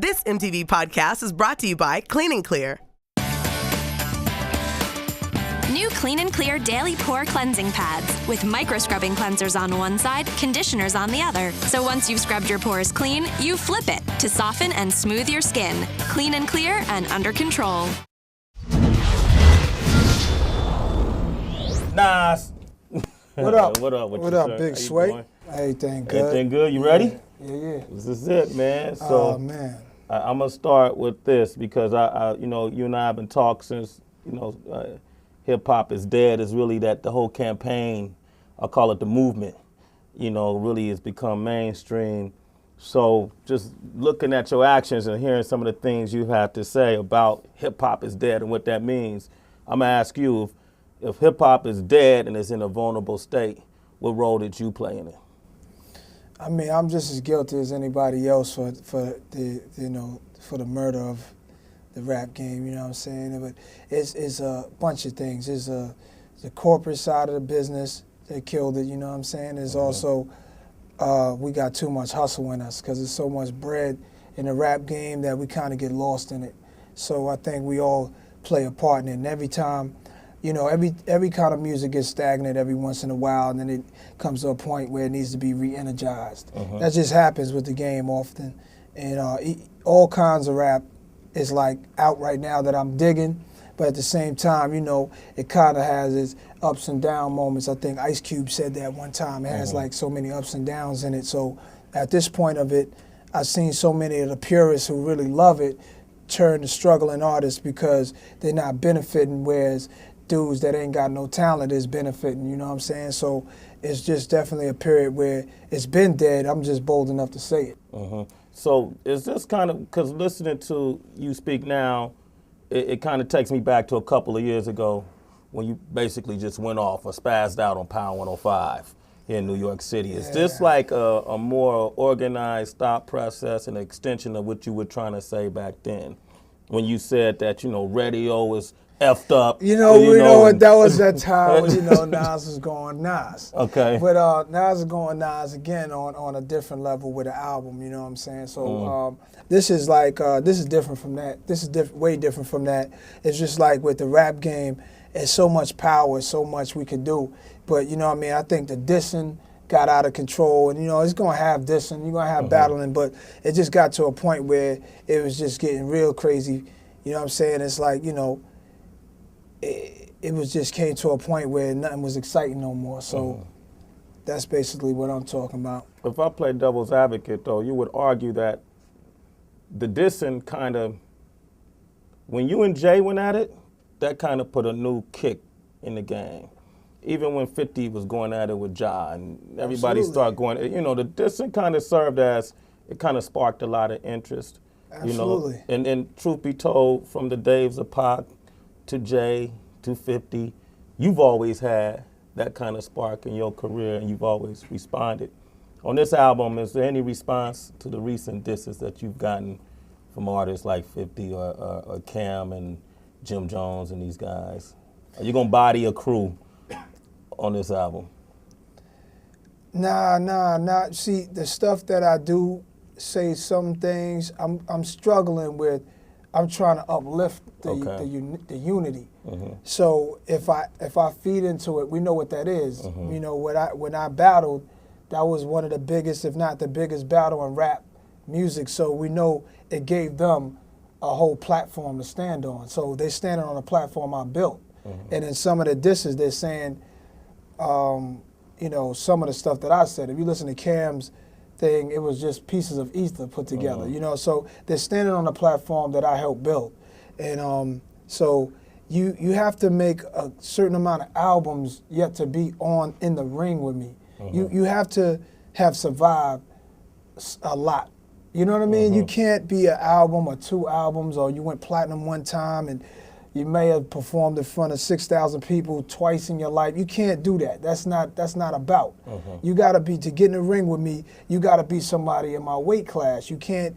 This MTV podcast is brought to you by Clean and Clear. New Clean and Clear Daily Pore Cleansing Pads with micro-scrubbing cleansers on one side, conditioners on the other. So once you've scrubbed your pores clean, you flip it to soften and smooth your skin. Clean and clear and under control. Nas. What up? What up? What up, Big Sway? Everything good. Everything good? You ready? Yeah. This is it, man. So Oh, man. I'm gonna start with this because I you and I have been talking since hip hop is dead. Is really that the whole campaign, I call it the movement, really has become mainstream. So just looking at your actions and hearing some of the things you have to say about hip hop is dead and what that means, I'm gonna ask you if hip hop is dead and is in a vulnerable state, what role did you play in it? I mean, I'm just as guilty as anybody else for the murder of the rap game. You know what I'm saying? But it's a bunch of things. There's the corporate side of the business that killed it. You know what I'm saying? There's also we got too much hustle in us because there's so much bread in the rap game that we kind of get lost in it. So I think we all play a part in it. And every time, every kind of music gets stagnant every once in a while, and then it comes to a point where it needs to be re-energized. That just happens with the game often. And all kinds of rap is like out right now that I'm digging, but at the same time, it kind of has its ups and down moments. I think Ice Cube said that one time. It has like so many ups and downs in it. So at this point of it, I've seen so many of the purists who really love it turn to struggling artists because they're not benefiting, whereas dudes that ain't got no talent is benefiting, you know what I'm saying? So it's just definitely a period where it's been dead. I'm just bold enough to say it. So is this kind of, because listening to you speak now, it kind of takes me back to a couple of years ago when you basically just went off or spazzed out on Power 105 here in New York City. Is this like a more organized thought process, an extension of what you were trying to say back then when you said that, radio was effed up? That was that time when, Nas was going Nas. Okay. But Nas is going Nas again on a different level with an album, you know what I'm saying? So this is like, this is different from that. This is way different from that. It's just like with the rap game, it's so much power, so much we can do. But, I think the dissing got out of control, and, it's going to have dissing, you're going to have battling, but it just got to a point where it was just getting real crazy. You know what I'm saying? It's like, it was just came to a point where nothing was exciting no more. So that's basically what I'm talking about. If I play devil's advocate, though, you would argue that the dissing kind of, when you and Jay went at it, that kind of put a new kick in the game. Even when 50 was going at it with Ja and everybody started going, the dissing kind of served as, it kind of sparked a lot of interest. Absolutely. And truth be told, from the days of Pac to Jay to 50, you've always had that kind of spark in your career and you've always responded. On this album, is there any response to the recent disses that you've gotten from artists like 50 or Cam and Jim Jones and these guys? Are you gonna body a crew on this album? Nah. See, the stuff that I do say some things I'm struggling with. I'm trying to uplift the unity. So if I feed into it, we know what that is. When I battled, that was one of the biggest, if not the biggest battle in rap music. So we know it gave them a whole platform to stand on. So they're standing on a platform I built. And in some of the disses, they're saying, some of the stuff that I said. If you listen to Cam's thing, it was just pieces of ether put together. So they're standing on a platform that I helped build. And so you have to make a certain amount of albums yet to be on in the ring with me. You have to have survived a lot. You know what I mean? You can't be an album or two albums, or you went platinum one time and you may have performed in front of 6,000 people twice in your life. You can't do that. That's not about. You gotta be, to get in the ring with me, you gotta be somebody in my weight class. You can't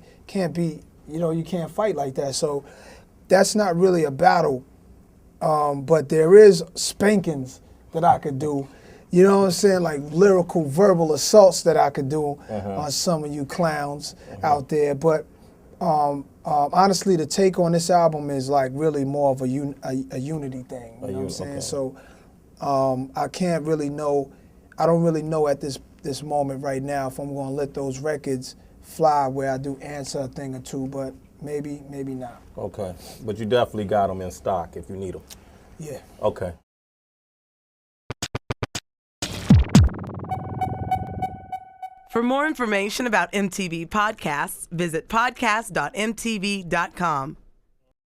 be, you can't fight like that. So that's not really a battle. But there is spankings that I could do. You know what I'm saying? Like lyrical, verbal assaults that I could do on some of you clowns out there. But Honestly, the take on this album is like really more of a unity thing. You know what I'm saying? Okay. So I can't really know. I don't really know at this moment right now if I'm going to let those records fly where I do answer a thing or two, but maybe not. Okay, but you definitely got them in stock if you need them. Yeah. Okay. For more information about MTV Podcasts, visit podcast.mtv.com.